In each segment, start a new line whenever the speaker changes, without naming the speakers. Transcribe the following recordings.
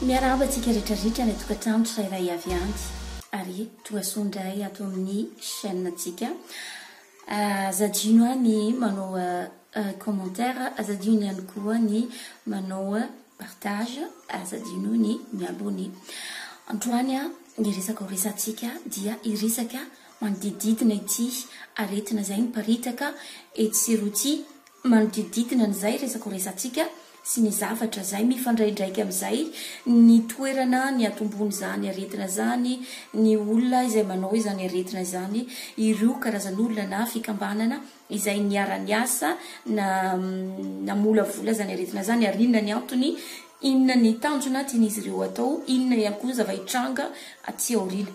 miarahaba tsika rehetrarehetra ny tokantrano tsirairay avy anty ary togasondray ato amin'ny chaîne tsika azadino ny manao commentaire azadino ihany koa ny manao partage azadino ny miabony androany ny resaka ho resantsika dia iresaka manodididina ity aretina zay miparitaka etsiroty manodididina n'izay resaka ho resantsika sy ny zavatra zay mifandraindraiky am'izay ny toerana ny atombony zany aretina zany ny olona izay manao izany aretina zany ireo karazan'olona na fikambanana izay niara-ny asa na molavola zany aretina zany ary inona ny antony inona ny tanjona tian'izy ireo atao inona ihany koa zava-hitranga aty aorina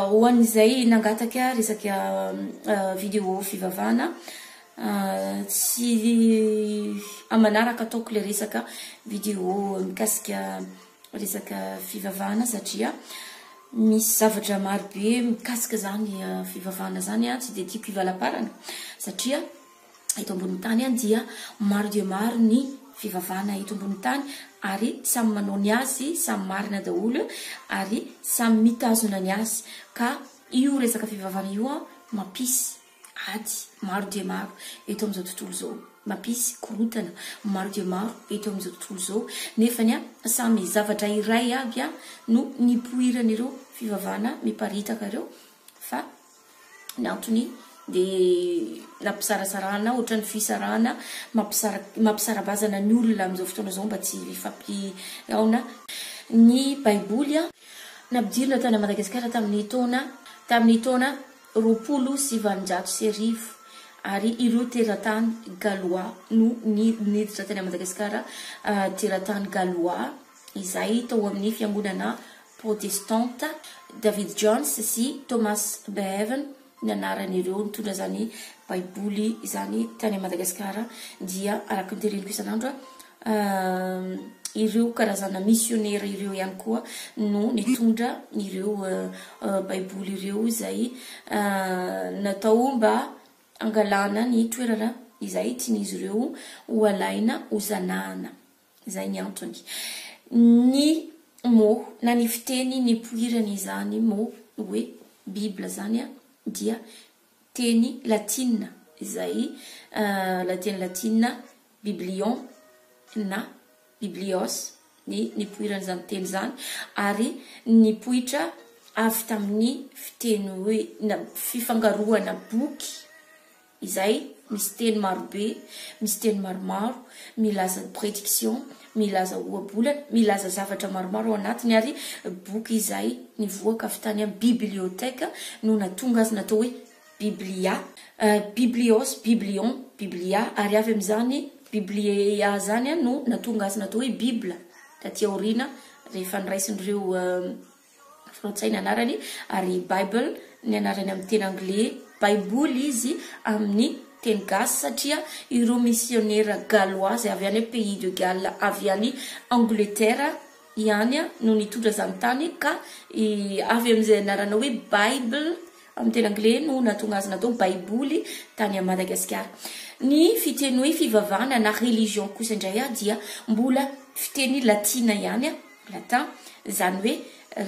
ho an'izay nangataka resaka vidéo fivavahana sy amanaraka ataoko le resaka vidéo mikasika resaka fivavahana satria misy zavatra maro be mikasika zany fivavahana zany tsy de tiako ivalaparana satria eto ambony tany dia maro dia maro ny fivavahana eto ambony tany ary samy manao ny azy samy marina daholo ary samy mitazona ny azy ka io resaka fivavahana io mampisy ady maro dia maro eto amin'izao tontolo zao mampisy korotana maro dia maro eto amin'izao tontolo zao nefany samy zavatra iray aby no nipoiran'ireo fivavahana miparitaka ireo fa ny antony de nampisarasarana ohatran'ny fisarana mampisarabazana ny olona amin'izao fotoana zao mba tsy fampiaona ny baiboly napidirina tany Madagasikara tamin'ny taona roapolo sy valonjato sy arivo ary ireo teratany galois no niditra tany Madagasikara teratany galois izay tao amin'ny fiangonana protestante David Jones sy Thomas Bevan nanaran'ireo nitondra zany baiboly zany tany Madagasikara dia araka nitereniko isan'andro ireo karazana missionnaire ireo ihany koa no nitondra ireo baiboly ireo izay natao mba angalana ny toerana izay tian'izy ireo ho alaina ho zanahana izay ny antony ny mo na ny fiteny ny poirany zany mo hoe bible zany dia teny latina izay teny latina biblion na biblios ny poirany zany teny zany ary ny poitra avy tamin'ny fiteny hoe fifangaroana boky izay misy teny marobe misy teny maromaro milaza prédiction milaza ohabolana milaza zavatra maromaro ao anatiny ary boky izay nivoaka avy tany amin'ny biblioteka no natonga azy natao hoe biblia biblios biblion biblia ary avy amin'izany biblia zany no natonga azy natao hoe bibla taty aorina rehefa niraisin'ireo frantsay ny anarany ary bible ny anarany amin'ny teny anglais baiboly izy amin'ny teny gasy satria ireo missionnaire galois avy any pays de Galles avy any Angleterre ihany no nitondra zany tany ka avy amin'izay anarana hoe bible amin'ny teny anglais no natonga azy natao baiboly tany a Madagasikara ny fiteny hoe fivavahana na religion kosa indray dia mbola fiteny latina ihany latin zany hoe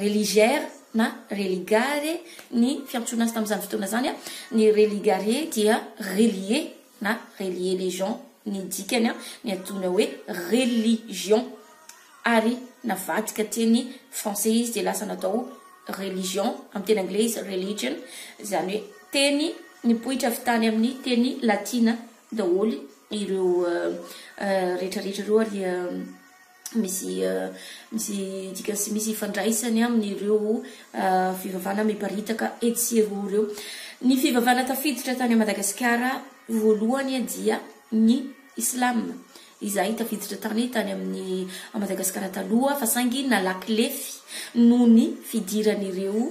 religare na religare ny fiantsoana azy tamin'izany fotoana zany ny religare dia relier na relier les gens ny dikany ny atona hoe religion ary navadika teny français izy de lasa natao religion amin'ny teny anglais religion zany hoe teny nipoitra avy tany amin'ny teny latina daholo ireo rehetrarehetra ireo ary misy fandraisany amin'ireo fivavahana miparitaka etsero ireo ny fivavahana tafiditra tany Madagasikara voalohany dia ny islam izay tafiditra tany amin'ny Madagasikara taloha fa saingy nalaklefy noho ny fidiran'ireo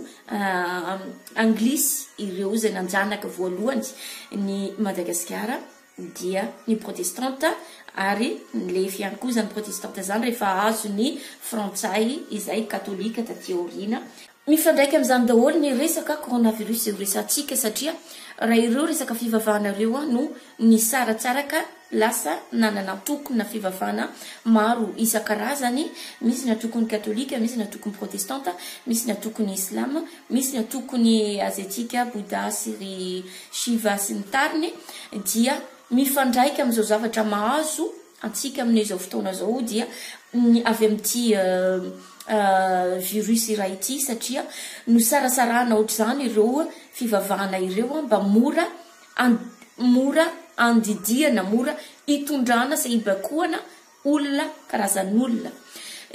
anglisy ireo izay nanjanaka voalohany ny Madagasikara dia ny protestante ary nilefy ihany koa zany protestante zany rehefa azo ny frantsay izay katolika taty aorina mifandraiky amin'izany daholo ny resaka coronavirus io resantsika satria raha ireo resaka fivavahana ireo no ny saratsaraka lasa nanana tokony na fivavahana maro isan-karazany, misy na tokony katolika, misy na tokony protestanta, misy na tokony islam, misy na tokony azetika, bouddha, syri, shiva sy ny tariny, dia mifandraika amin'izao zavatra mahazo antsika amin'izao fotoana zao dia avy amin'ity virus iray ity, satria no sarasarana ohatr'izany ireo fivavahana ireo mba mora andidiana, mora itondrana sy ibakoana olona karazan'olona.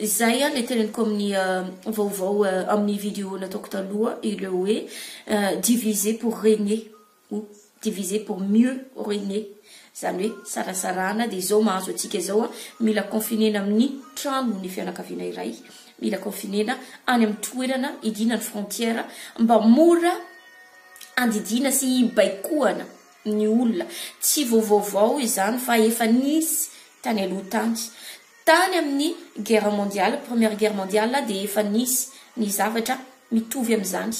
Zay le teneniko amin'ny vaovao amin'ny vidéo nataoko taloha, ireo hoe diviser pour régner ou diviser pour mieux régner, zany hoe sarasarana. De zao mahazo atsika zao mila confinena amin'ny trano ny fianakaviana iray, mila confinena any amin'ny toerana idina ny frontière mba mora andidina sy ibaikoana ny olona. Tsy vaovaovao izany fa efa nisy tany aloha tany amin'ny guerre mondiale, première guerre mondiale, de efa nisy ny zavatra mitovy amin'izany.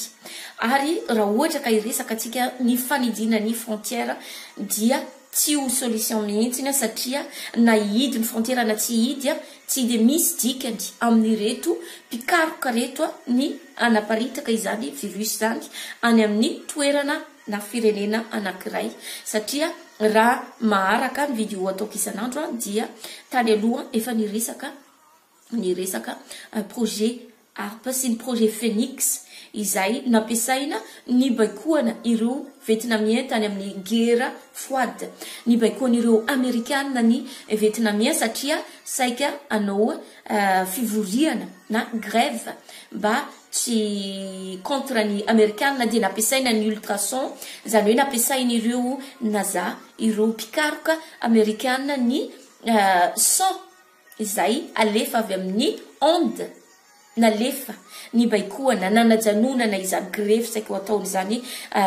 Ary raha ohatra ka iresaka atsika ny fanidina ny frontière dia tsy ho solution mihitsy, satria na hidy ny frontière na tsy hidy tsy de misy dikany amin'ireto mpikaroka reto ny anaparitaka izany virus zany any amin'ny toerana na firenena anankiray. Satria raha maharaka ny vidéo ataoko isan'andro dia tany aloha efa niresaka projet ARP sy ny projet Phoenix izay nampiasaina ny baikoana ireo vietnamien tany amin'ny guerre froide, ny baikoana ireo amerikana ny vietnamien, satria saika anao fivoriana na grève mba tsy contre ny amerikana, de nampiasaina ny ultrason, zany hoe nampiasaina ireo naza ireo mpikaroka amerikana ny son izay alefa avy amin'ny onde nalefa ny baikoana nanajanonana izany grève saika ataony zany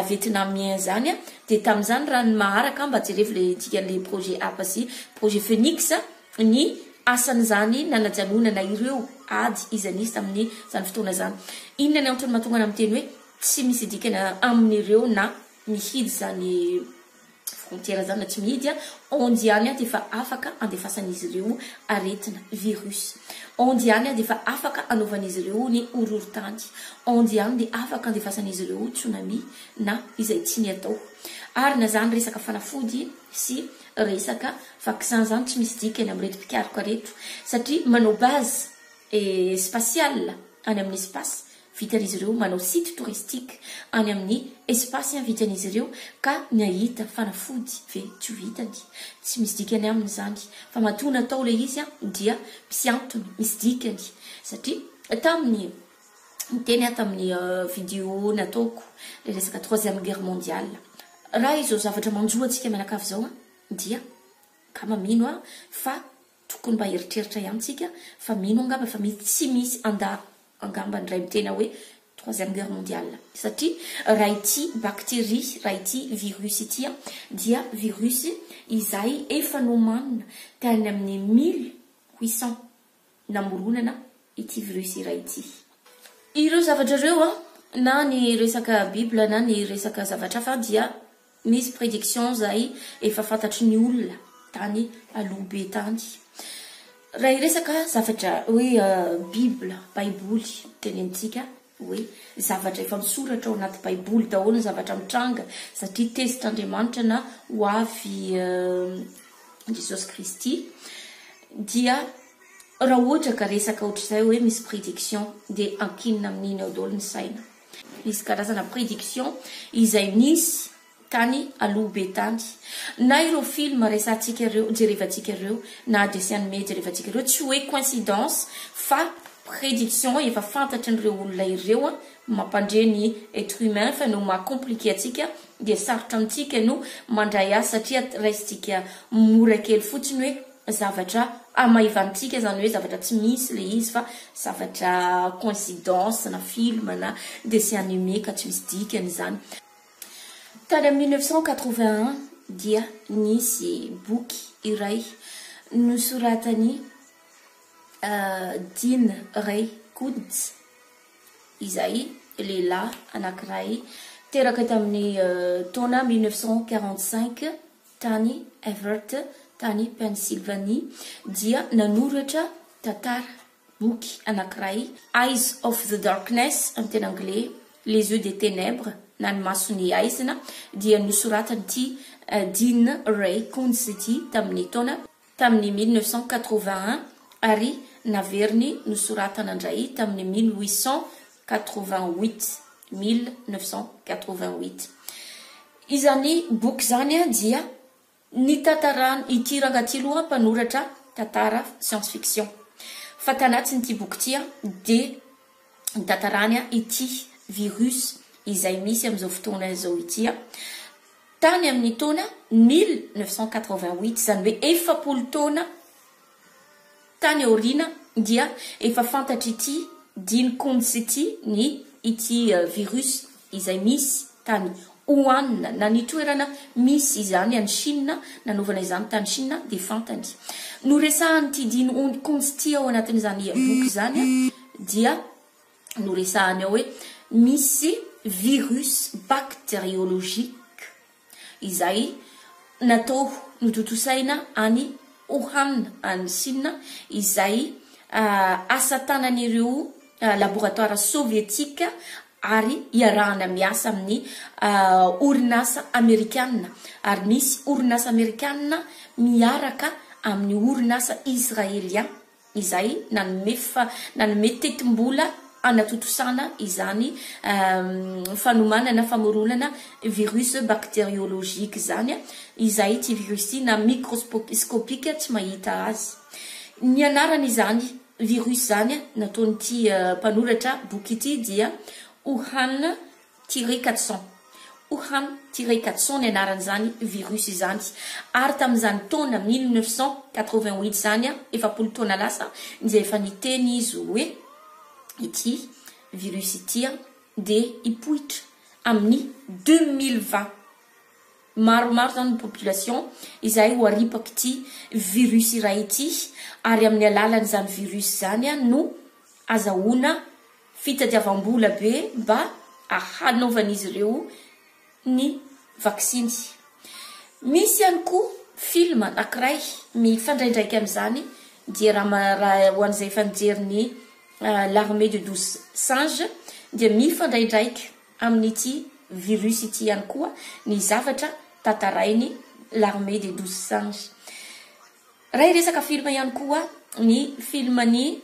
vietnamien zany. De tam'izany raha ny maharaka mba jerevy le dikan'le projet ARP sy projet Phoenix, ny asan'izany nanajanonana ireo ady izanisy tamin'ny zany fotoana zany. Inona ny antony mahatonga amin'ny teny hoe tsy misy dikana amin'ireo na mihidy zany frontière zany na tsy mihidy, ondy ihany de efa afaka andefasan'izy ireo aretina virus, ondy ihany de efa afaka anaovan'izy ireo ny horohorontany, ondy ihany de afaka andefasan'izy ireo tsunami na izay tsy ny atao. Ary na zany resaka fanafody sy resaka vaccin zany tsy misy dikany amin'reto mpikaroka reto, satria manao base spatiale any amin'ny espace vitan'izy ireo, manao site touristique any amin'ny espace vitan'izy ireo, ka niahita fanafody ve tsy vitany, tsy misy dikany amin'izany. Fa matona atao le izy dia mpiantony, misy dikany, satria tamin'ny teny tamin'ny vidéo nataoko le resaka 3e guerre mondiale, raha izao zavatra manjoa antsika mianakavy zao dia ka mamino fa tokony mba eritreritra ihany tsika fa mino angamba fa tsy misy angamba ny ray mitena hoe 3e guerre mondiale, satria raha ity bactérie, raha ity virus ity dia virus izay efa nomanina tany amin'ny 1800 namoronana ity virus iray ity. Ireo zavatra ireo na ny resaka Bible na ny resaka zavatra hafa dia misy prédiction zay efa fantatry ny olona tany aloha be tany. Raha iresaka zavatra hoe Bible, baiboly tenentsika hoe zavatra efa misoratra ao anaty baiboly daholo ny zavatra mitranga, satria tezitran'Andriamanitra na ho avy Jesosy Kristy, dia raha ohatra ka resaka ohatr'izay hoe misy prédiction de ankinina amin'iny ao daholo ny saina. Misy karazana prédiction izay nisy tany aloha be tany, na ireo film resantsika ireo jerevantsika ireo na dessin animé jerevantsika ireo, tsy hoe coïncidence fa prédiction efa fantatry n'ireo olona ireo mampandre ny être humain, fa no mahakomplike atsika dia sarotra amintsika no mandray azy, satria raisitsika mora kely fotsiny hoe zavatra amaivantsika, zany hoe zavatra tsy misy le izy fa zavatra coïncidence na film na dessin animé ka tsy misy dikany zany. Tany amin'ny 1981 dia nisy boky iray nosoratany Dean Ray Koontz, izay lehilahy anankiray teraka tamin'ny taona 1945 tany Everett tany Pennsylvanie dia nanoratra tantara boky anankiray Eyes of the Darkness amin'ny teny anglais, les yeux des ténèbres na ny masony aizina dia nosoratany ity Dean Ray Koontz ity tamin'ny 1981 ary naveriny nosoratana indray tamin'ny 1988. Izany boky zany dia ny tantarany ity rangaty loha mpanoratra tantara science fiction. Fa tanatin'ity boky ity dia ny tantarany ity virus izay misy amin'izao fotoana izao ity tany amin'ny taona 1988 zany hoe efapolo taona tany aorina dia efa fantatry ity Dean Koontz ity ny ity virus izay misy tany Wuhan na ny toerana misy izany any Chine nanovana izany tany Chine dia fantany. No resahany ity Dean Koontz ity ao anatin'izany boky zany dia no resahany ao hoe misy virus bactériologique izay natao nototosaina any Wuhan any Chine izay asa tanan'ireo laboratoire soviétique ary iarahana miasa amin'ny orinasa amerikanina ary misy orinasa amerikanina miaraka amin'ny orinasa israélien izay nanome tetim-bola anatotosana izany fanomanana famoronana virus bactériologique zany izay ty virus na microscopique tsy mahita azy. Ny anarany izany virus zany nataonyty mpanoratra boky ity dia Wuhan-400. Wuhan-400 ny anarany zany virus izany ary tamin'izany taona 1988 zany efapolo taona lasa dia efa niteny izy hoe ity virus ity dia hipoitra amin'ny 2020 maromaro zany population izay ho aripaky ity virus iray ity ary amin'ny alalan'izany virus zany no azahoana fitadiavam-bola be mba ahanaovan'izy ireo ny vaksiny. Misy ihany koa film anankiray mifandraindraiky amin'izany dia raha ho an'izay efa nijery l'armée de 12 singes dia mifandraindraiky amin'ity virus ity ihany koa ny zavatra tantarainy l'armée de 12 singes. Raha resaka film ihany koa ny filmany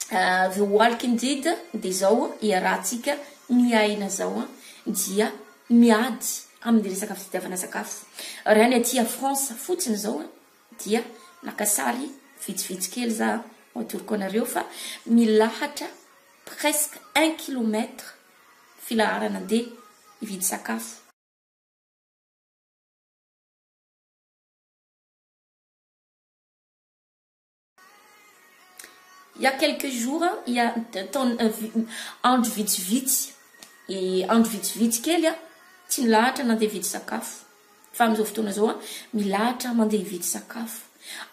The Walking Dead dia zao iarahantsika miaina zao dia miady amin'ny resaka fitadiavana sakafo. Raha ny aty France fotsiny zao dia nakasary vitsivitsy kely za atoroko anareo fa milahatra presque 1 kilomètre filaharana andeha hividy sakafo. Il y a quelques jours, il y a andro vitsivitsy andro vitsivitsy kely tsy nilahatra nandeha hividy sakafo. Fa amin'izao fotoana zao milahatra mandeha hividy sakafo.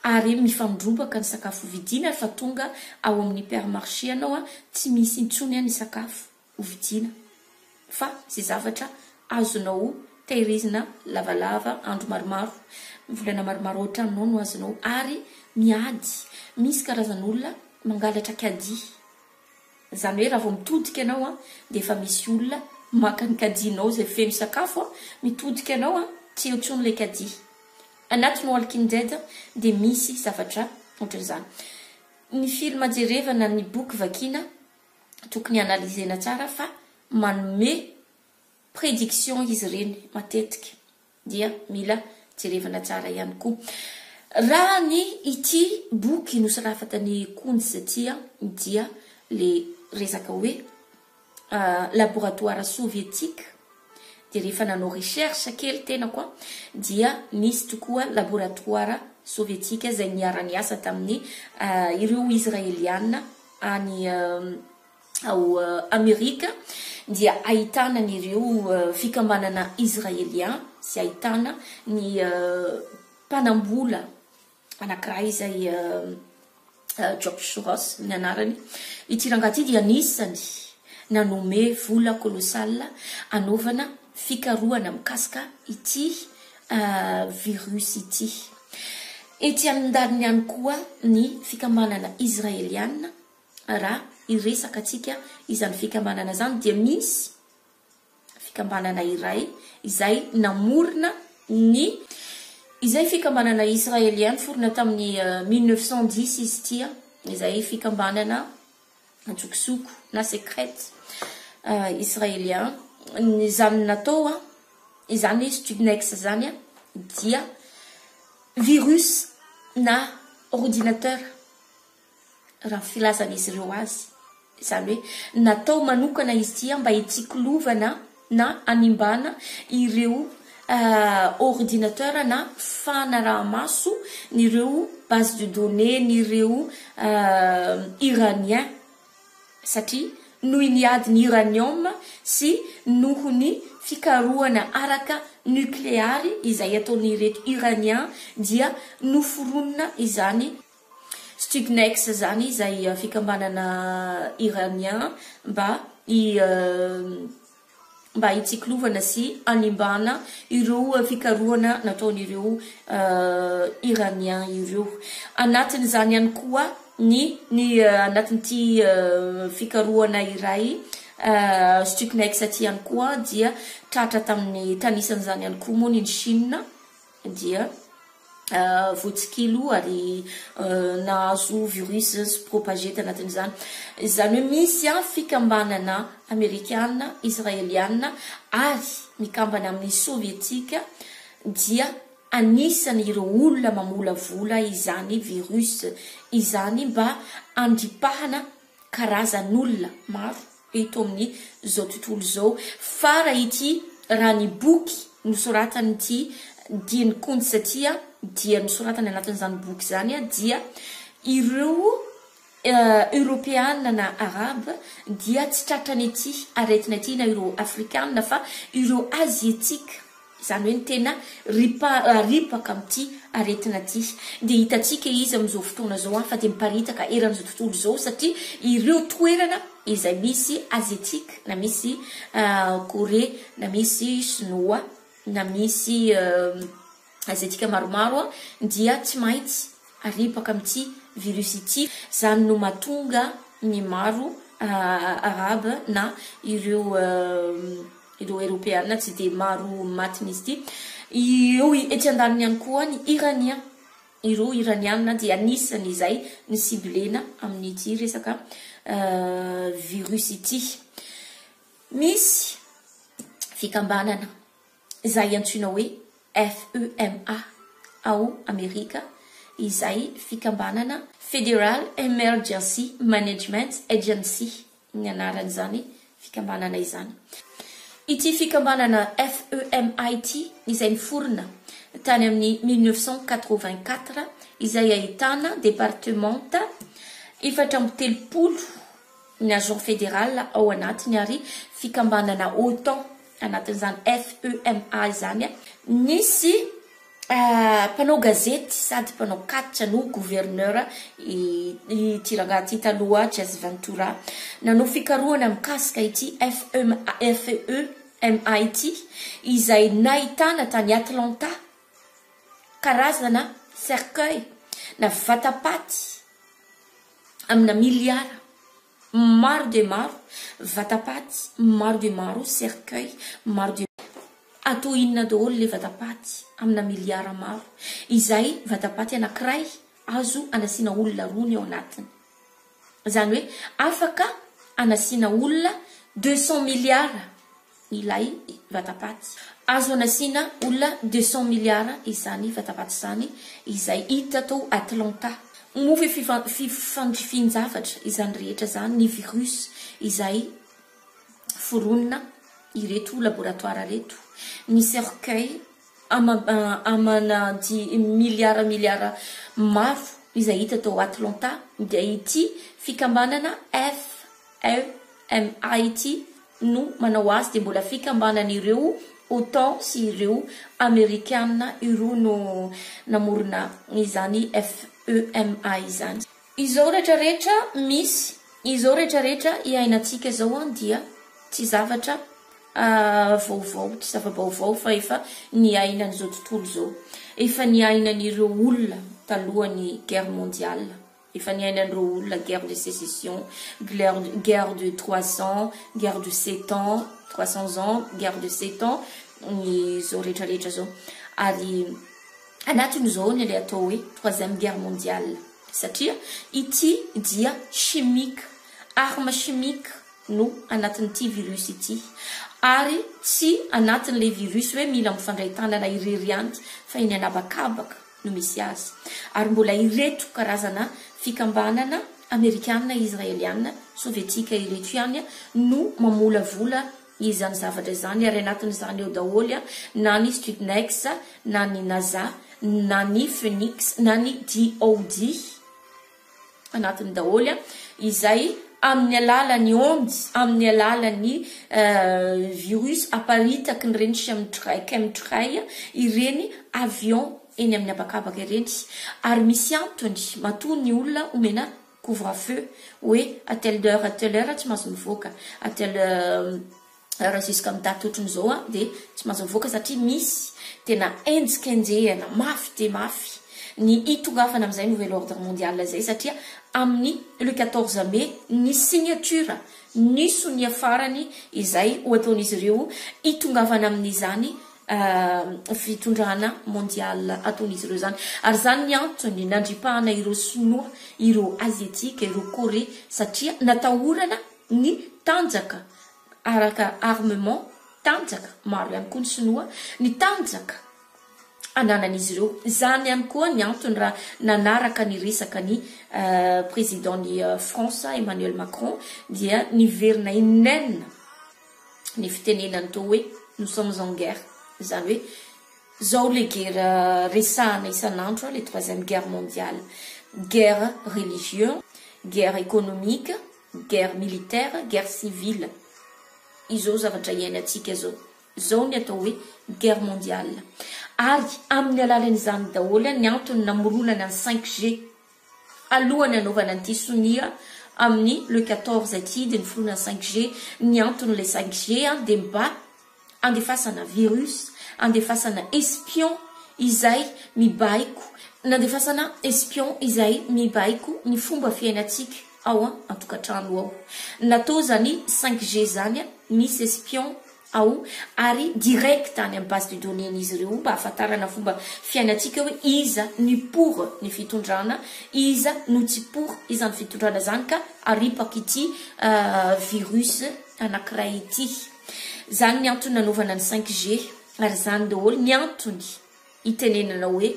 Ary mifandrombaka ny sakafo vidina fa tonga ao amin'ny hypermarché anao tsy misy intsony ny sakafo vidina. Fa zay zavatra azonao tehirizina lavalava andro maromaro, volana maromaro ao an-tranonao no azonao ary miady. Misy karazan'olona mangalatra kadi. Zany hoe raha vao mitodika anao dia efa misy olona maka ny kadinao zay feno sakafo mitodika anao tsy eo intsony ilay kadi. Anatin'ny Walking Dead dia misy zavatra ohatran'izany. Ny film jerevana ny boky vakina tokony analizena tsara fa manome prédiction izy ireny matetika dia mila jerevana tsara ihany koa. Raha ny ity boky nosorafatany Koontz ity dia le resaka hoe laboratoire soviétique dia rehefa nanao recherche kely tena koa dia nisy tokoa laboratoire soviétique izay niara-niasa tamin'ny ireo israéliana any ao Amerika dia ahitana ireo fikambanana israélien sy ahitana ny mpanambola anankiray izay George Soros ny anarany. Ity rangaty dia anisany nanome vola kolossale anaovana fikarohana mikasika ity virus ity. ety amin'ny ihany koa ny fikambanana israeliana raha iresaka atsika izany fikambanana zany dia misy fikambanana iray izay namorona izay fikambanana israeliana forona tamin'ny 1910 izy tia izay fikambanana antsokosoko na secrète israelien izany natao izany Stuxnet zany dia virus na ordinateur raha filazan'izy ireo azy izany hoe natao manokana izy tia mba hitsiklovana na animbana ireo ordinateur na fanaraha-maso nireo base de données nireo iranien satria noho ny adiny uranium sy nohony fikarohana araka nucléary izay ataon'ireto iranien dia noforonina izany Stuxnet zany izay fikambanana iranien mba hitsiklovana sy animbana ireo fikarohana nataon'ireo iranien ireo anatin'izany ihany koa anatin'ity fikarohana iray Stuxnet ty ihany koa dia tratra tamin'ny tanisan'izany ihany koa moa ny Chine dia votsikilo ary nahazo virus propagé tanatin'izany izany hoe misy fikambanana amerikana israeliana ary mikambana amin'ny sovietika dia anisany ireo olona mamolavola izany virus izany mba andripahana karazan'olona maro eto amin'ny zao tontolo zao fa raha ity raha ny boky nosoratan'ity diany kondy satria dia nosoratany anatin'izany boky zany dia ireo européana na arabe dia tsy tratrany ity aretina ity na ireo afrikana fa ireo asiatika izany hoe ny tena ripaka amin'ity aretina ity dia hitatsika izy amin'izao fotoana zao fa dia miparitaka eran'izao tontolo zao satria ireo toerana izay misy asiatika na misy Corée na misy Chinois na misy asiatika maromaro dia tsy maintsy aripaka amin'ity virus ity zany no mahatonga ny maro arabe na ireo européana tsy dia maro matin'izy ity eo ety andaniny ihany koa ny iranien ireo iraniana dia anisany izay ny siblena amin'ity resaka virus ity misy fikambanana izay antsoina hoe FEMA ao Amerika izay fikambanana Federal Emergency Management Agency ny anaran'izany fikambanana izany ity fikambanana FEMA ity izay niforona tany amin'ny 1984 izay ahitana départementa 430 ny agent fédéral ao anatiny ary fikambanana OTAN anatin'izany FEMA izany nisy mpanao gazety sady mpanao katitra no gouverneur tiranga ty taloha Jazz Ventura nanao fikarohana mikasika ity FEMA ity izay nahitana tany Atlanta karazana cercueil na vatapaty amina miliara maro de maro vatapaty maro de maro cercueil maro de atao inona daholo le vatapaty amina miliara maro izay vatapaty anankiray azo anasiana olona rony ao anatiny zany hoe afaka anasiana olona 200 miliara ilay vatapaty azo anasiana olona 200 miliara izany vatapaty zany izay hita tao Atlanta mofy fifandrifinjavatra izany rehetra zany ny virus izay foronina ireto laboratoire reto ny cercueil amana miliara maro izay hita tao Atlanta dia ity fikambanana FEMA ity no manao azy dia mbola fikambanan'ireo OTAN sy ireo amerikana ireo no namorona izany FEMA izany izao rehetrarehetra misy izao rehetrarehetra iainantsika zao dia tsy zavatra vaovao tsy zava-baovao fa efa ny ainan'izao tontolo zao efa ny ainan'ireo olona talohan'ny guerre mondiale efa niainan'ireo olona guerre de sécession, guerre de 300, guerre de 7 ans, 300 ans, guerre de 7 ans, ny zao rehetrarehetra zao. Ary anatin'izao ny le atao hoe 3e guerre mondiale satria ity dia chimique, arme chimique no anatin'ity virus ity. Ary tsy anatin'le virus hoe mila mifandray tanana irerianty fa iny anabakabaka no misy azy. Ary mbola ireto karazana fikambanana amerikana, israeliana, sovietika ireto ihany no mamolavola izany zavatra zany. Ary anatin'izany eo daholo na ny Studnex, na ny NASA, na ny Phoenix, na ny DOD anatin'ny daholo izay amin'ny alalan'ny ondy, amin'ny alalan'ny virus aparitaky ny reny chemtrail ireny avion eny amin'ny abakabaka ireny. Ary misy antony matoa ny olona omena couvre-feu hoe à telle heure tsy mahazo mivoaka, à telle heure jusqu'à midate ohatran'izao dia tsy mahazo mivoaka satria misy tena enjikenjehana mafy de mafy ny itongafana amin'izay nouvel ordre mondial zay satria amin'ny le 14 mai ny signature ny sonia farany izay ho ataon'izy ireo itongafana amin'izany fitondrana mondial ataon'izy ireo zany. Ary zany ny antony nandripahana ireo sinoa, ireo azietika, ireo Corée satria natahorana ny tanjaka araka armement tanjaka maro ihany koa ny sinoa ny tanjaka ananan'izy ireo. Zany ihany koa ny antony raha nanaraka ny resaka ny président ny France Emmanuel Macron dia niverina inenina ny fitenenany tao hoe nous sommes en guerre. Zany hoe zao le guerre resahana isan'andro le 3e guerre mondiale: guerre religieuse, guerre économique, guerre militaire, guerre civile. Izao zavatra iainantsika zao ny atao hoe guerre mondiale. Ary amin'ny alalan'izany daholo ny antony namoronana ny 5G alohany anaovana an'ity sonia amin'ny le 14 aty dia niforoana 5G. Ny antony le 5G dia mba andefasana virus, andefasana espion izay mibaiko, nandefasana espion izay mibaiko ny fomba fiainantsika ao an-tokatrano ao. Natao zany 5G zany misy espion ao ary direct any amin'ny base de données n'izy ireo mba ahafantarana fomba fiainantsika hoe iza ny pour ny fitondrana, iza no tsy pour izany fitondrana zany ka aripaky ity virus anankiray ity. Zany ny antony nanaovana ny 5G. Ary zany daholo ny antony itenenana hoe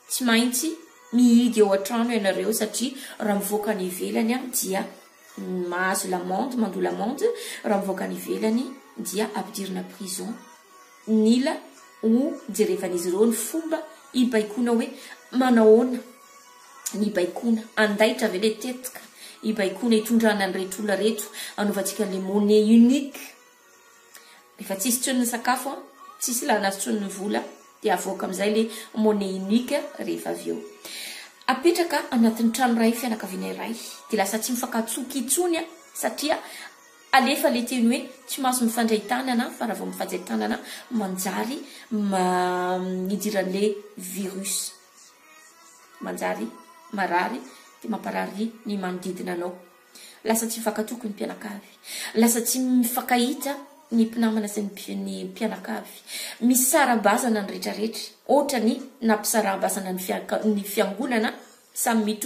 tsy maintsy mihidy ao an-trano ianareo satria raha mivoaka ny ivelany dia mahazo lamande, mandoa lamande. Raha mivoaka ny ivelany dia ampidirina prison. Nila ho jerevan'izy ireo ny fomba ibaikona hoe manahoana ny baikona andaitra ave le tetika ibaikona itondrana ny rehetra olona reto anaovantsika le monnaie unique. Rehefa tsisy tsony ny sakafo tsisy lana tsony ny vola dia avoaka amin'izay le monnaie unique. Rehefa avy eo apetraka anatin'ny trano iray fianakaviana iray dia lasa tsy mifankatsoky itsony satria alefa le teny hoe tsy mahazo mifandray tanana fa raha vao mifandray tanana manjary idiran'le virus, manjary marary dia mamparary ny manodidina anao. Lasa tsy mifankatoko ny mpianakavy, lasa tsy mifankahita ny mpinamana sy ny mpianakavy. Misy sarabazana ny rehetrarehetra ohatra ny nampisarabazana ny fiangonana samy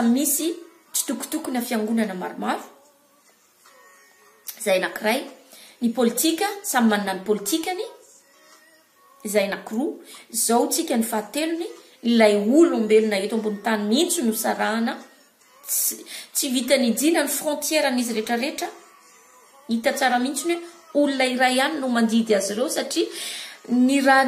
misy tsitokotokona fiangonana maromaro zay anankiray. Ny politika samy manana ny politikany zay anankiroa. Zao tsika ny fahatelony ilay olombelona eto ambony tany mihitsy no sarahana tsy vitany idina ny frontière an'izy rehetrarehetra. Hita tsara mihitsy hoe olona iray ihany no mandidy azy ireo satria ny raha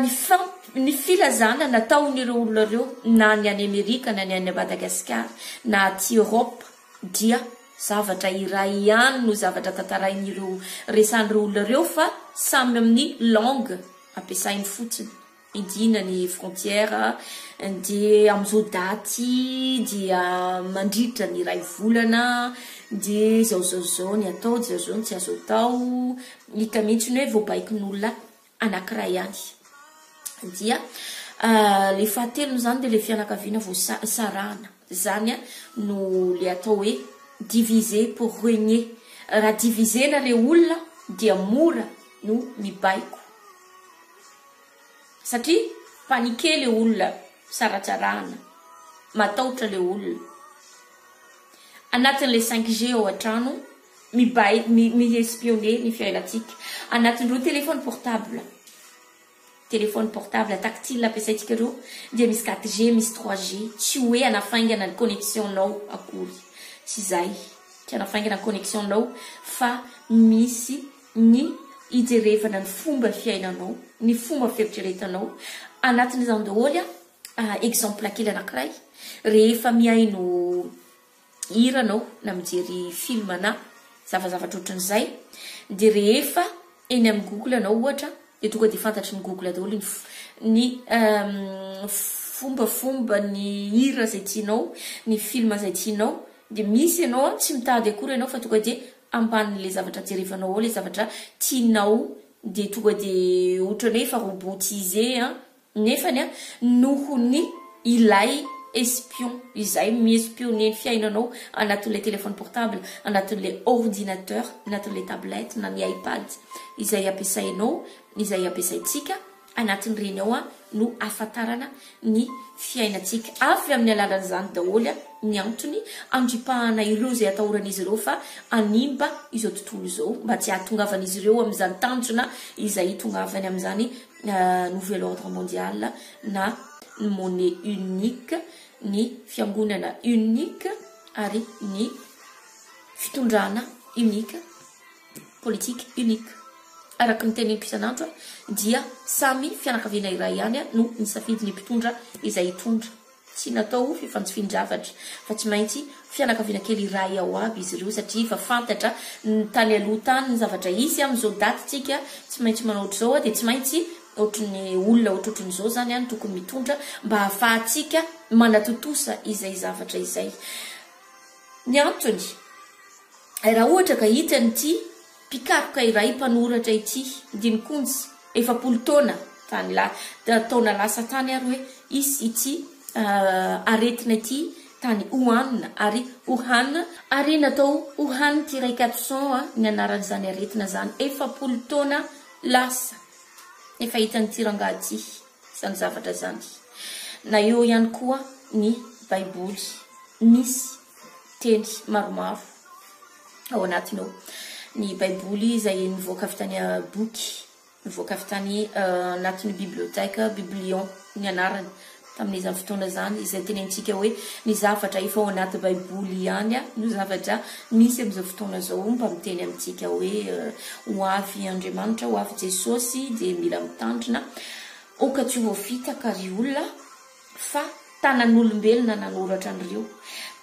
ny filazana nataon'ireo olona ireo na ny any Amerika na ny any Madagasikara na aty Europe dia zavatra iray ihany no zavatra tantarain'ireo resan'ireo olona ireo fa samy amin'ny langue ampiasainy fotsiny. Idina ny frontière dia amin'izao daty dia mandritra ny iray volana dia zao ny atao, dia zao tsy azo atao. Hita mihitsy ny hoe voabaikin'olona anankiray ihany dia Le fahatelony zany de le fianakaviana voasarana zany a no le atao hoe diviser pour régner. Raha divisena le olona dia mora no mibaiko satria panike le olona saratsarana matahotra le olona anatin'le 5G ao an-trano mi-espionner ny fiainatsika anatin'ireo téléphone portable tactile ampiasaitsika ireo dia misy 4G misy 3G tsy hoe anafaingana ny connexionnao akory tsy zay tsy anafaingana ny connexionnao fa misy ny ijerevana ny fomba fiainanao ny fomba fieritreretanao anatin'izany daholo exemple kely anankiray rehefa miaino hira anao na mijery film na zavazavatra ohatran'izay dia rehefa eny amin'ny Google anao ohatra dia tonga dia fantatry ny Google daholo ny fombafomba ny hira zay tianao ny film zay tianao dia misy ianao tsy mitady akory ianao fa tonga dia ambanin'le zavatra jerevanao ao le zavatra tianao dia tonga dia ohatran'ny efa robotisé nefany nohony ilay espion izay mi-espionner ny fiainanao anatin'le téléphone portable anatin'le ordinateur anatin'le tablette na ny iPad izay ampiasainao izay ampiasaitsika anatin'ireny ao no ahafantarana ny fiainatsika avy amin'ny alalan'izany daholo ny antony andripahana ireo zay atahoran'izy ireo fa animba izao tontolo izao mba tsy ahatongavan'izy ireo amin'izany tanjona izay tongavany amin'izany nouvel ordre mondial na monnaie unique ny fiangonana unique ary ny fitondrana unique politique unique araky ny tenin'ny mpisanandro dia samy fianakaviana iray ihany no nisafidy ny mpitondra izay hitondra tsy natao fifantsifin-javatra fa tsy maintsy fianakaviana kely iray ao aby izy ireo satria efa fantatra ny tany aloha tany ny zavatra isy amin'izao datytsika tsy maintsy manao ohatr'izao dia tsy maintsy ohatrany olona ohatrohatran'izao zany any tokony mitondra mba hahafahantsika manatotosa izay zavatra izay ny antony raha ohatra ka hitany ity pikaroka iray mpanoratra ity dinikonjy 7 taona tany taona lasa tany ary hoe isy ity aretina ity tany Wuhan ary natao Wuhan-400 ny anaran'izany aretina zany 7 taona lasa efa hitany tiranga ity zany zavatra zany na eo ihany koa ny baiboly misy teny maromaro ao anatiny ao ny baiboly izay nivoaka avy tany boky nivoaka avy tany anatin'ny biblioteka biblion ny anarany tamin'izany fotoana zany izay tenentsika hoe ny zavatra efa ao anaty baiboly ihany ny zavatra misy amin'izao fotoana zao mba miteny amintsika hoe ho avy Andriamanitra ho avy Jesosy dia mila mitandrina oka tsy voafitaka ry olona fa tanan'olombelona nanoratra an'ireo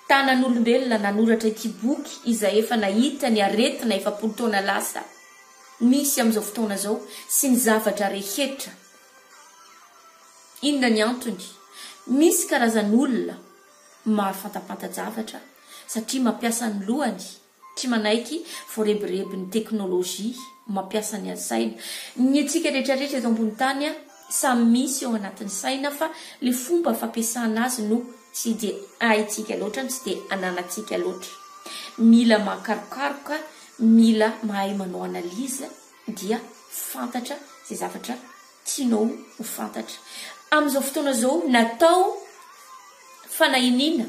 tanan'olombelona nanoratra ity boky izay efa nahita ny aretina 7 taona lasa misy amin'izao fotoana zao sy ny zavatra rehetra inona ny antony misy karazan'olona mahafantapanta-javatra satria mampiasa ny lohany tsy manaiky voarebireby ny teknôlôjia mampiasa ny saina ny antsika rehetrarehetra eto ambony tany samy misy ao anatin'ny saina fa le fomba fampiasana azy no tsy dia haitsika loatra tsy dia ananatsika loatra mila mahakarokaroka mila mahay manao analiza dia fantatra zay zavatra tianao ho fantatra amin'izao fotoana zao natao fanahinina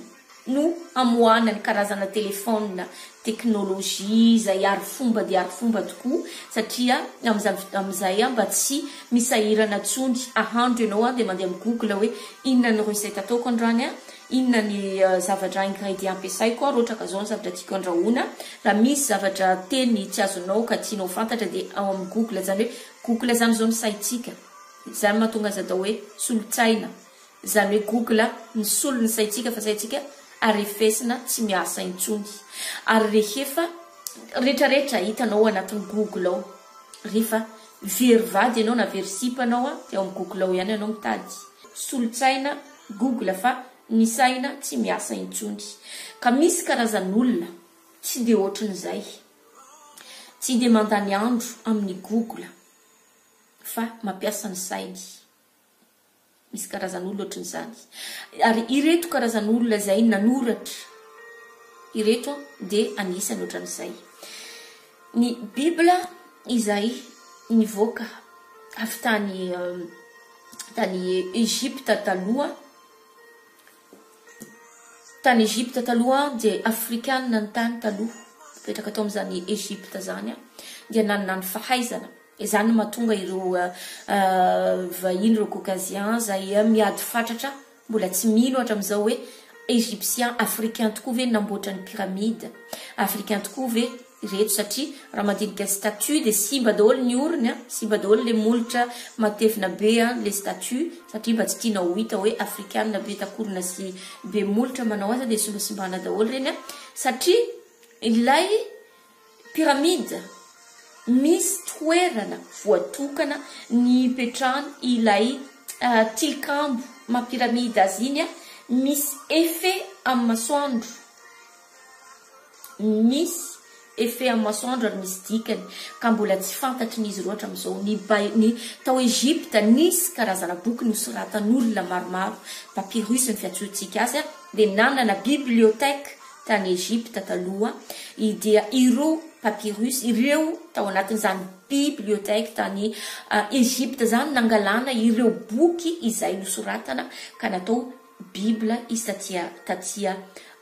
no amoahana ny karazana telefona teknôlôjia izay ary fomba dia ary fomba tokoa satria amin'izay mba tsy misahirana tsony ahandro ianao dia mandeha amin'ny Google hoe inona ny recette ataoko andrany inona ny zavatra ingrédient ampiasaiko raha ohatra ka zao ny zavatra tiako andrahoana raha misy zavatra teny tsy azonao ka tianao fantatra dia ao amin'ny Google zany hoe Google zany zao ny saitsika zany mahatonga azy atao hoe solotsaina zany hoe Google ny solo ny saitsika fa saitsika arefesina tsy miasa intsony ary rehefa rehetrarehetra hitanao anatin'ny Google ao rehefa verivady ianao na versipanao dia ao amin'ny Google ao ihany ianao mitady solotsaina Google fa ny saina tsy miasa intsony ka misy karazan'olona tsy dia ohatran'izay tsy dia mandany andro amin'ny Google fa mampiasa ny sainy misy karazan'olona ohatran'izany ary ireto karazan'olona zay nanoratra ireto dia anisany ohatran'izay ny Bibla izay nivoaka avy tany Egypte taloha dia afrikanina ny tany taloha petraka atao amin'izany Egypte zany dia nanana ny fahaizana izany mahatonga ireo vahiny ireo caucasien zay miady fatratra mbola tsy mino ohatra amin'izao hoe égyptien africain tokoa ve namboatra ny pyramide africain tokoa ve ireto satria raha mandinika statue dia simba daholo ny orony simba daholo le molotra matevina be le statue satria mba tsy tiana ho hita hoe afrikanina be takorona sy be molotra manao azy dia simbasimbana daholo reny satria ilay pyramide misy toerana voatokana ny petrahany ilay tilikambo mapiramide azy iny misy effet amin'ny masoandro misy effet amin'ny masoandro ary misy dikany ka mbola tsy fantatry n'izy loatra amin'izao ny tao Egypte nisy karazana boky nosoratan'olona maromaro papyrus ny fiantsoantsika azy dia nanana bibliotèque tany Egypte taloha dia ireo papyrus ireo tao anatin'izany bibliotèque tany Egypte zany nangalana ireo boky izay nosoratana ka natao Bibla izy tatia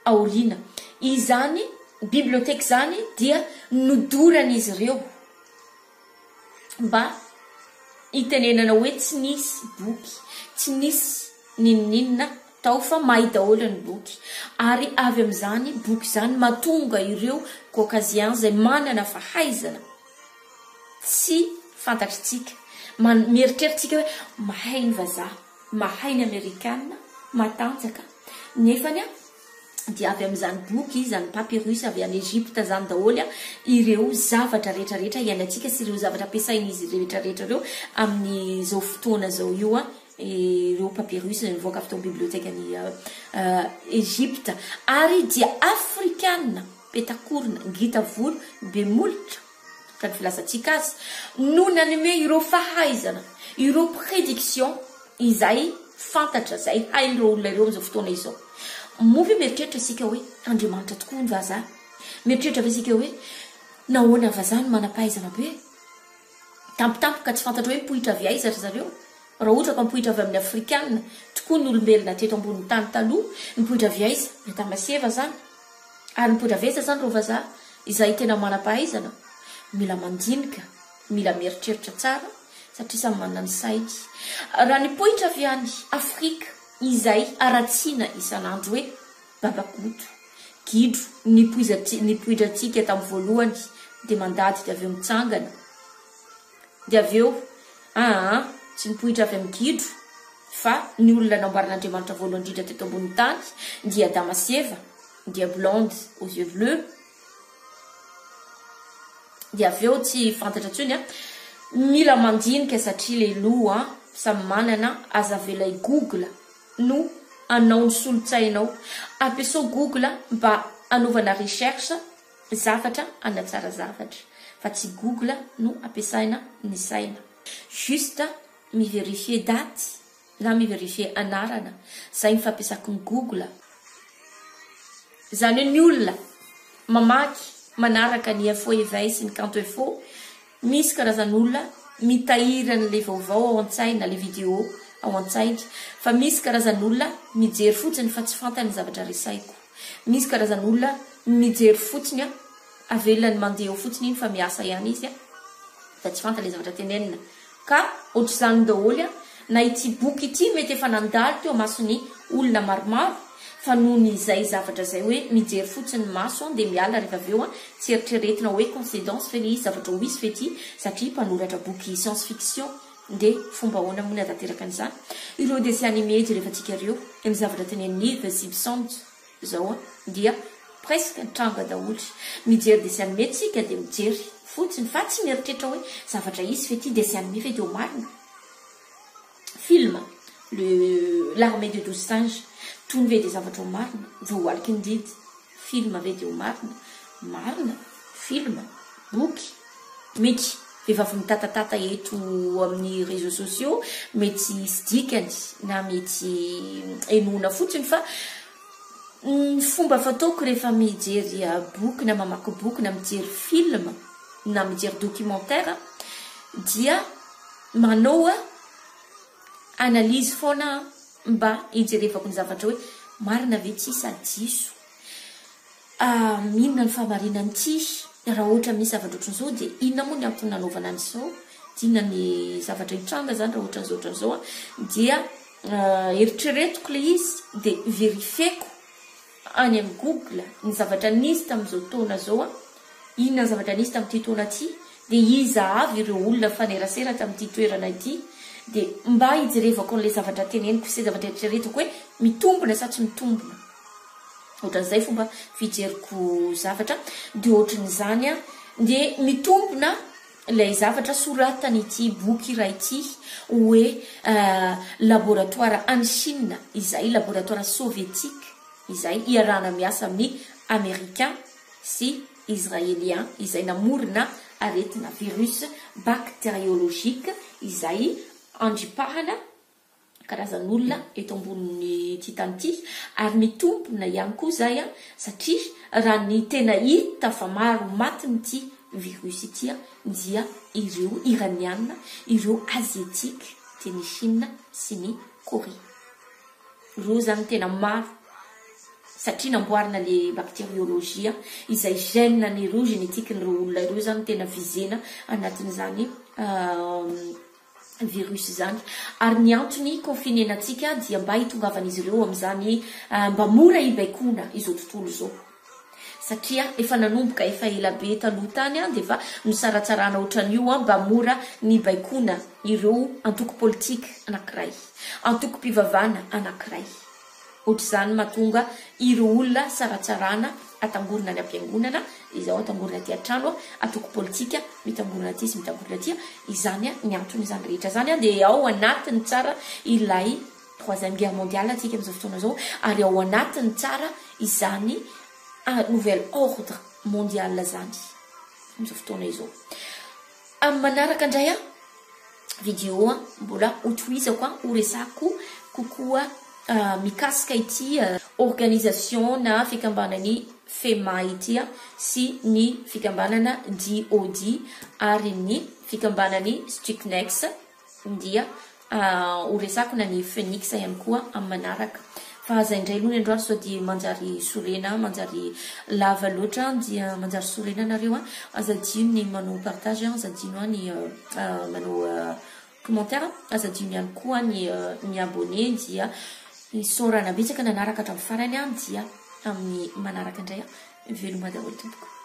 aorina izany bibliotèque zany dia nodoran'izy ireo mba hitenenana hoe tsy nisy boky tsy nisy ninonina tao fa mahay daholo ny boky ary avy amin'izany boky zany mahatonga ireo caucasien zay manana fahaizana tsy fantatritsika mieritreritsika hoe mahay ny vazaha mahay ny amerikanina matanjaka nefany dia avy amin'izany boky izany papyrus avy any Egypte zany daholo ireo zavatra rehetrarehetra iainantsika sy ireo zavatra ampiasain'izy rehetrarehetra ireo amin'izao fotoana zao io ireo papyrus nivoaka avy tao bibliotèque any Egypte ary dia afrikanina petakorina ngita volo be molotra ka ny filazantsika azy no nanome ireo fahaizana ireo prédiction izay fantatra zay hain'ireo olona ireo amin'izao fotoana izao movy mieritreritra isika hoe Andriamanitra tokoa ny vazaha mieritreritra isika hoe nahoana vazaha ny manam-pahaizana be tampotampoka tsy fantatra hoe mipohitra avy aiza zareo raha ohatra ka mipohitra avy amin'ny afrikanina tokoa ny olombelona teto ambony tany taloha mipohitra avy aiza mety maseva zany ary mipohitra avy aiza zany reo vazaha izay tena manam-pahaizana mila mandinika mila mieritreritra tsara satria samy manana ny sainy raha nipohitra avy any Afrika izay aratsiana isan'andro hoe babakoto gidro nipohidratsika tamin'ny voalohany dia mandady dia avy eo mitsangana dia avy eo tsy nipohitra avy amin'ny gidro fa ny olona namboarin'Andriamanitra voalohany indrindra teto ambony tany dia Adama sy Eva dia blonde aux yeux bleus dia avy eo tsy fantatra intsony mila mandinika satria le loha samy manana azavelay Google no anao ny solotsainao ampiasao Google mba anaovana recherche zavatra anatsara zavatra fa tsy Google no ampiasaina ny saina juste mivérifier date na mivérifier anarana zay fampiasako ny Google zany ny olona mamaky manaraka ny info éveil sy ny canto info misy karazan'olona mitahiry an'le vaovao ao an-tsaina le vidéo ao an-tsaina fa misy karazan'olona mijery fotsiny fa tsy fantany zavatra resaiko misy karazan'olona mijery fotsiny avelany mandeha eo fotsiny iny fa miasa ihany izy fa tsy fantany le zavatra tenenina ka ohatr'izany daholo na ity boky ity mety efa nandalo teo masony olona maromaro fa noho ny izay zavatra zay hoe mijery fotsiny maso dia miala rehefa avy eo tsy eritreretina hoe coïncidence fe le izy zavatra ho izy fe ity satria mpanoratra boky science fiction dia fomba ahoana moa ny atateraka an'izany ireo dessin animé rehefa tsika ireo ny zavatra tenen'ny The Simpsons zao dia presque tranga daholo mijery dessin animé tsika dia mijery fotsiny fa tsy mieritreritra hoe zavatra izy fe ity dessin animé fe dia ho marina film l'armée de 12 singes tony ve dia zavatra ho marina voalika ny didy film ve dia ho marina film boky mety vehivavy mitatatata eto amin'ny réseaux sociaux mety sy dikany na mety enona fotsiny fa ny fomba fataoko rehefa mijery boky na mamaky boky na mijery film na mijery documentaire dia manao analyse foana mba hijerevako ny zavatra hoe marina ve ty sa diso, inona ny fahamarinany ty, raha ohatra misy zavatra ohatran'izao dia inona moa ny antony nanaovana an'izao, inona ny zavatra hitranga zany raha ohatran'izao dia eritreretiko le izy dia verifieko any amin'ny Google ny zavatra nisy tamin'izao taona zao inona ny zavatra nisy tamin'ity taona ty dia iza avy ireo olona fanerasera tamin'ity toerana ity dia mba hijerevako an'ilay zavatra teneniko sy zavatra eritreretiko hoe mitombona sa tsy mitombona. Ohatran'izay fomba fijeriko zavatra dia ohatran'izany dia mitombona ilay zavatra soratany ity boky iray ity hoe laboratoire any Chine izay laboratoire soviétique izay iarahana miasa amin'ny américain sy israélien izay namorona aretina virus bactériologique izay andripahana karazan'olona eto ambonin'ny ty tany ity ary mitompona ihany koa zay satria raha ny tena hita fa maro matiny ity virus ity dia ireo iraniana, ireo asiatique dia ny Chine sy ny Corée. Ireo zany tena maro satria namboarina le bactériologie izay gène n'ireo génétique n'ireo olona ireo zany tena vizena anatin'izany virus zany ary ny antony confinenantsika dia mba hitongavan'izy ireo amin'izany mba mora hibaikona izao tontolo izao satria efa nanomboka efa ela be taloha tany dia efa misaratsarana ohatran'io mba mora ny baikona ireo antoko politika anankiray, antoko mpivavana anankiray. Ohatr'izany mahatonga ireo olona saratsarana atangorona ny ampiangonana izao atangorona aty an-trano atoko politika mitangorona aty sy mitangorona aty izany ny antony izany rehetra zany dia ao anatiny tsara ilay 3e guerre mondiale atsika amin'izao fotoana izao ary ao anatiny tsara izany nouvel ordre mondial zany amin'izao fotoana izao. Amin'ny manaraka indray vidéo mbola hotohizako ho resako kokoa mikasika ity organisation na fikambanany FEMA ity sy ny fikambanana DOD ary ny fikambanany Stuxnet dia ho resako na ny Phoenix ihany koa amin'ny manaraka. Fa aza indray aloha ny androany sao dia manjary sorena manjary lava loatra dia manjary sorena nareo aza dino ny manao partage aza dino ny manao commentaire aza dino ihany koa ny abonné dia sorana betsaka nanaraka hatramin'ny farany dia amin'ny manaraka indray veloma daholo tompoko.